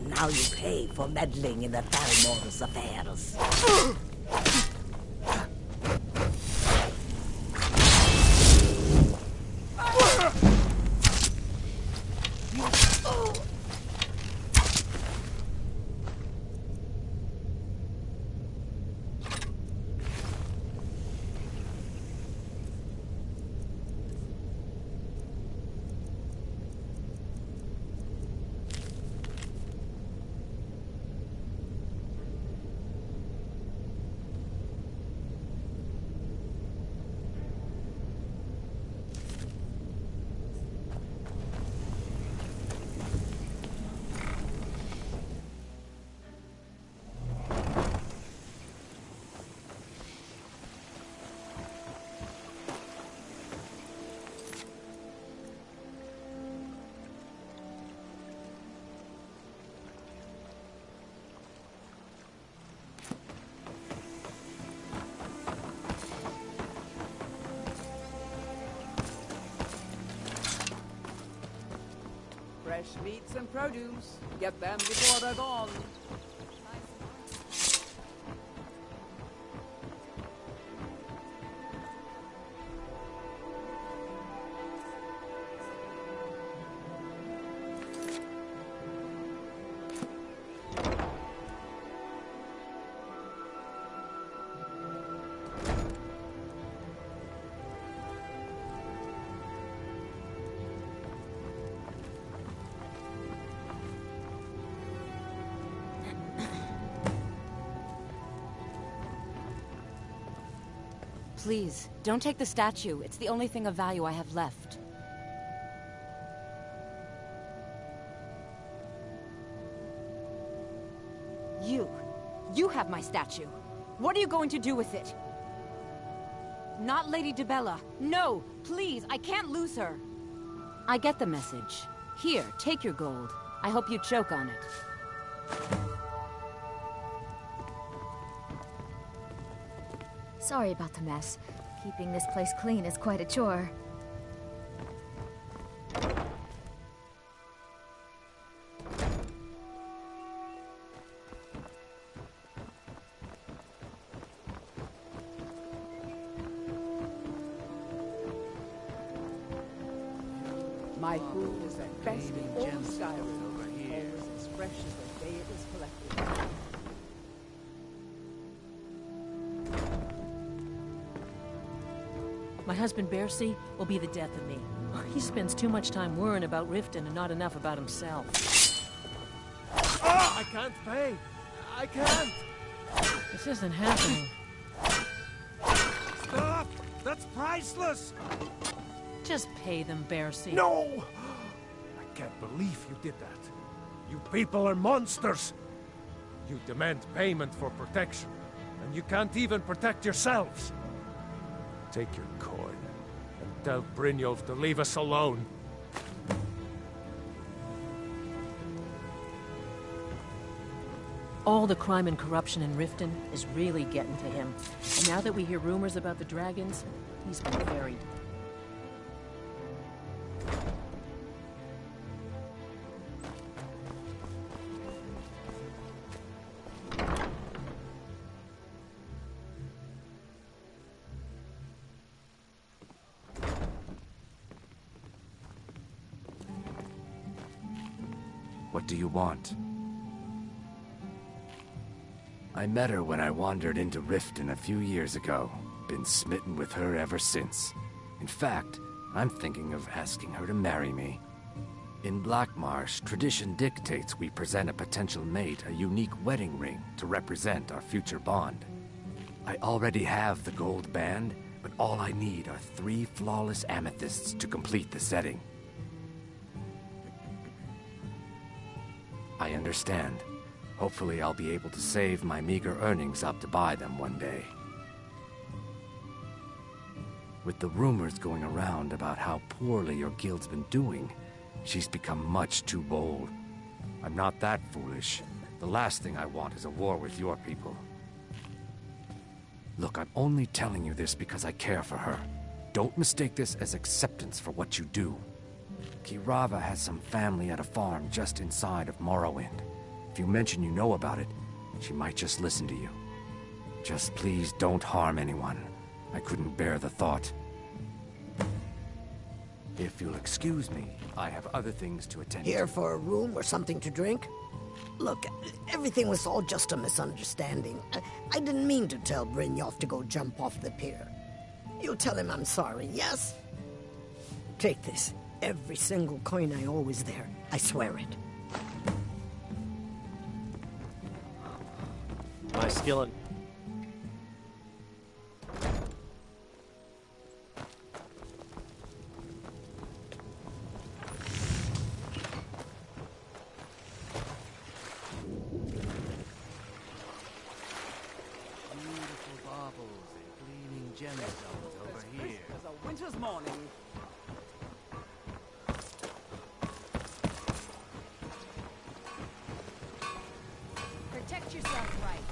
U: Now you pay for meddling in the Thalmor's affairs.
V: Fresh meats and produce. Get them before they're gone.
J: Please, don't take the statue. It's the only thing of value I have left. You have my statue. What are you going to do with it? Not Lady DeBella. No, please, I can't lose her. I get the message. Here, take your gold. I hope you choke on it.
C: Sorry about the mess. Keeping this place clean is quite a chore.
V: My food is the best in all of Skyrim. Always as fresh as the day it was collected.
K: My husband Bercy will be the death of me. He spends too much time worrying about Riften and not enough about himself.
F: I can't pay. I can't.
K: This isn't happening.
F: Stop! That's priceless!
K: Just pay them, Bercy.
F: No! I can't believe you did that. You people are monsters. You demand payment for protection, and you can't even protect yourselves. Take your coin, and tell Brynjolf to leave us alone.
K: All the crime and corruption in Riften is really getting to him. And now that we hear rumors about the dragons, he's been buried.
E: What do you want? I met her when I wandered into Riften a few years ago. Been smitten with her ever since. In fact, I'm thinking of asking her to marry me. In Blackmarsh, tradition dictates we present a potential mate a unique wedding ring to represent our future bond. I already have the gold band, but all I need are 3 flawless amethysts to complete the setting. I understand. Hopefully I'll be able to save my meager earnings up to buy them one day. With the rumors going around about how poorly your guild's been doing, she's become much too bold. I'm not that foolish. The last thing I want is a war with your people. Look, I'm only telling you this because I care for her. Don't mistake this as acceptance for what you do. Kirava has some family at a farm just inside of Morrowind. If you mention you know about it, she might just listen to you. Just please don't harm anyone. I couldn't bear the thought. If you'll excuse me, I have other things to attend to.
U: Here for a room or something to drink? Look, everything was all just a misunderstanding. I didn't mean to tell Brynjolf to go jump off the pier. You'll tell him I'm sorry, yes? Take this. Every single coin I owe is there. I swear it.
B: My skill in...
T: Beautiful baubles and gleaming gemstones over here.
V: As a winter's morning.
D: Protect yourself right.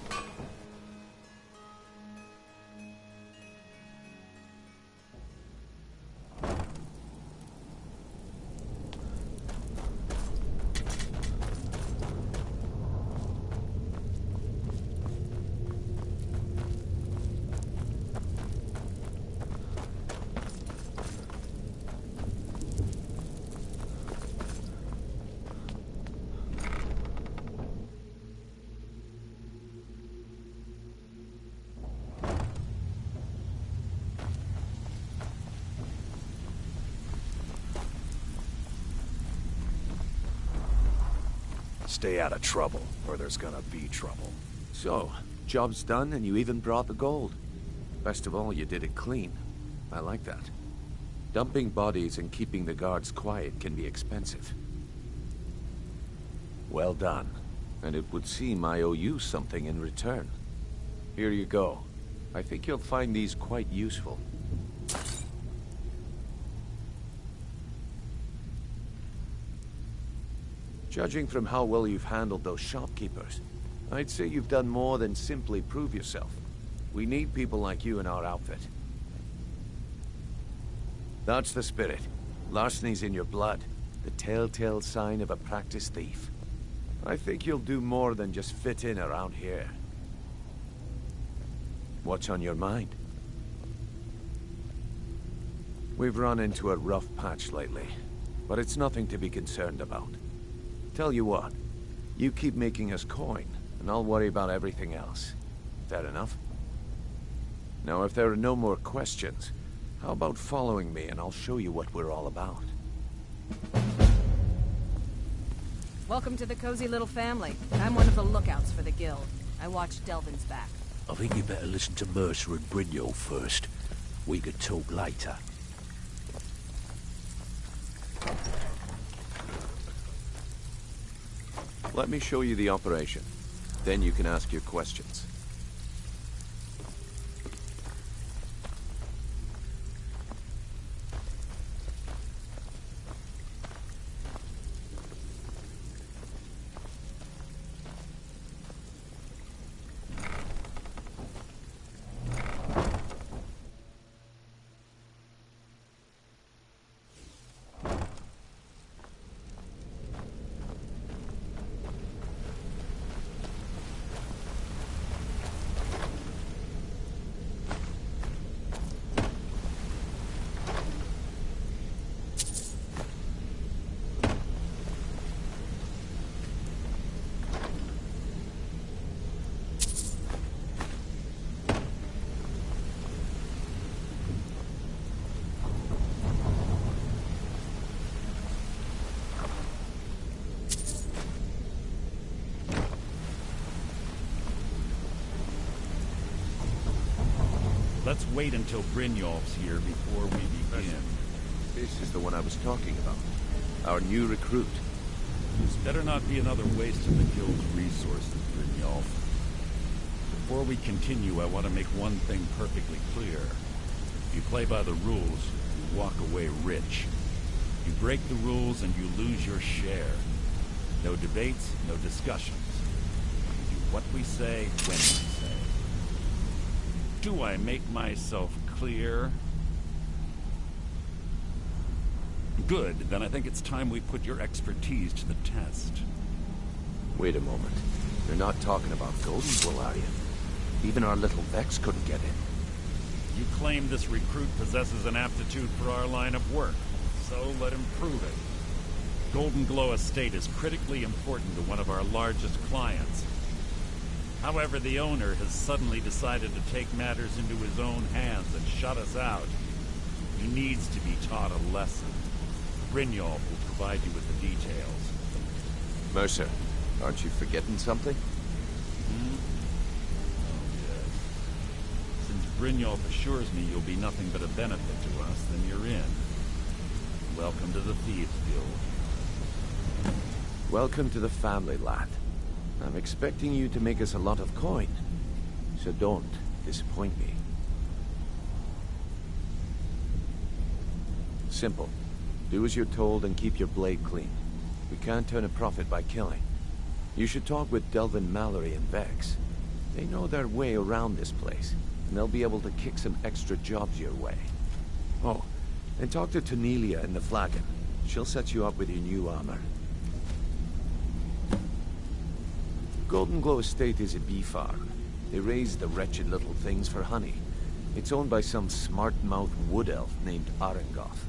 R: Stay out of trouble, or there's gonna be trouble.
S: So, job's done and you even brought the gold. Best of all, you did it clean. I like that. Dumping bodies and keeping the guards quiet can be expensive.
R: Well done.
S: and it would seem I owe you something in return. Here you go. I think you'll find these quite useful. Judging from how well you've handled those shopkeepers, I'd say you've done more than simply prove yourself. We need people like you in our outfit. That's the spirit. Larceny's in your blood. The telltale sign of a practiced thief. I think you'll do more than just fit in around here. What's on your mind? We've run into a rough patch lately, but it's nothing to be concerned about. Tell you what, you keep making us coin, and I'll worry about everything else. Fair enough? Now, if there are no more questions, how about following me and I'll show you what we're all about?
G: Welcome to the cozy little family. I'm one of the lookouts for the guild. I watch Delvin's back.
M: I think you better listen to Mercer and Brynjolf first. We could talk later.
S: Let me show you the operation. Then you can ask your questions.
A: Let's wait until Brynjolf's here before we begin.
S: This is the one I was talking about. Our new recruit.
A: This better not be another waste of the guild's resources, Brynjolf. Before we continue, I want to make one thing perfectly clear. If you play by the rules, you walk away rich. You break the rules and you lose your share. No debates, no discussions. We do what we say, when we say. Do I make myself clear? Good, then I think it's time we put your expertise to the test.
S: Wait a moment. You're not talking about Goldenbull, are you? Even our little Vex couldn't get in.
A: You claim this recruit possesses an aptitude for our line of work, so let him prove it. Golden Glow Estate is critically important to one of our largest clients. However, the owner has suddenly decided to take matters into his own hands and shut us out. He needs to be taught a lesson. Brynjolf will provide you with the details.
S: Mercer, aren't you forgetting something?
A: Oh, yes. Since Brynjolf assures me you'll be nothing but a benefit to us, then you're in. Welcome to the Thieves Guild.
S: Welcome to the family, lad. I'm expecting you to make us a lot of coin, so don't disappoint me. Simple. Do as you're told and keep your blade clean. We can't turn a profit by killing. You should talk with Delvin, Mallory, and Vex. They know their way around this place, and they'll be able to kick some extra jobs your way. Oh, and talk to Tonelia in the Flagon. She'll set you up with your new armor. Golden Glow Estate is a bee farm. They raise the wretched little things for honey. It's owned by some smart-mouthed wood elf named Arengoth.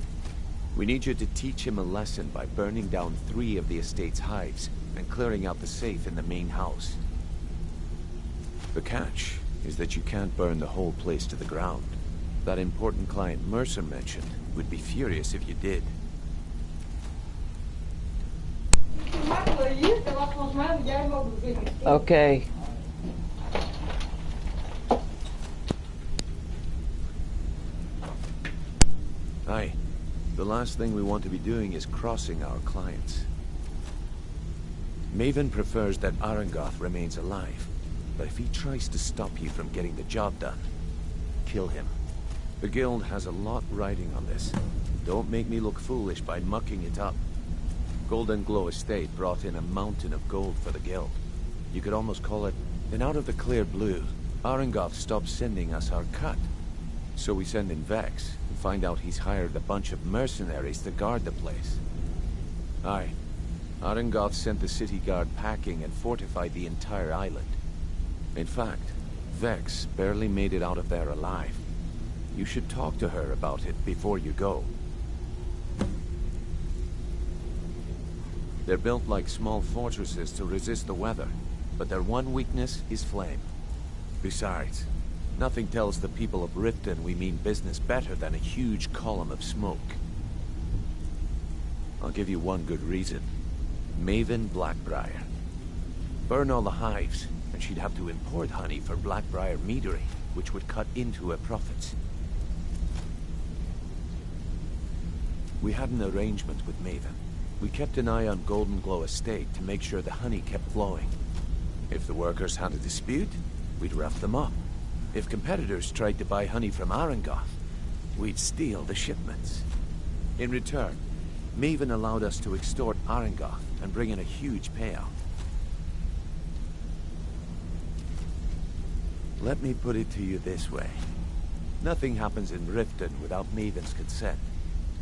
S: We need you to teach him a lesson by burning down 3 of the estate's hives and clearing out the safe in the main house. The catch is that you can't burn the whole place to the ground. That important client Mercer mentioned would be furious if you did.
N: Okay.
S: Aye. The last thing we want to be doing is crossing our clients. Maven prefers that Arangoth remains alive, but if he tries to stop you from getting the job done, kill him. The guild has a lot riding on this. Don't make me look foolish by mucking it up. Golden Glow Estate brought in a mountain of gold for the guild. You could almost call it, and out of the clear blue, Arangoth stopped sending us our cut. So we send in Vex, and find out he's hired a bunch of mercenaries to guard the place. Aye. Arangoth sent the city guard packing and fortified the entire island. In fact, Vex barely made it out of there alive. You should talk to her about it before you go. They're built like small fortresses to resist the weather, but their one weakness is flame. Besides, nothing tells the people of Riften we mean business better than a huge column of smoke. I'll give you one good reason. Maven Blackbriar. Burn all the hives, and she'd have to import honey for Blackbriar meadery, which would cut into her profits. We had an arrangement with Maven. We kept an eye on Golden Glow Estate to make sure the honey kept flowing. If the workers had a dispute, we'd rough them up. If competitors tried to buy honey from Arangoth, we'd steal the shipments. In return, Maven allowed us to extort Arangoth and bring in a huge payout. Let me put it to you this way. Nothing happens in Riften without Maven's consent.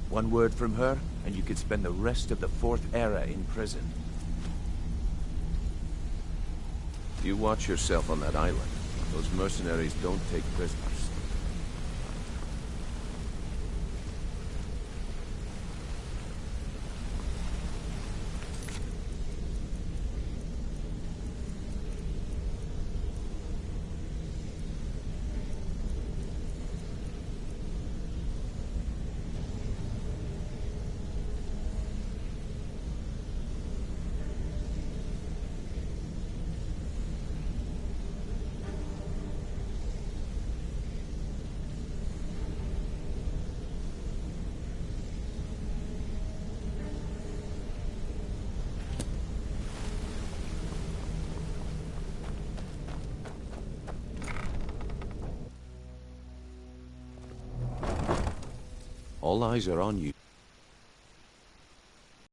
S: One word from her, and you could spend the rest of the Fourth Era in prison. You watch yourself on that island. Those mercenaries don't take prisoners. All eyes are on you.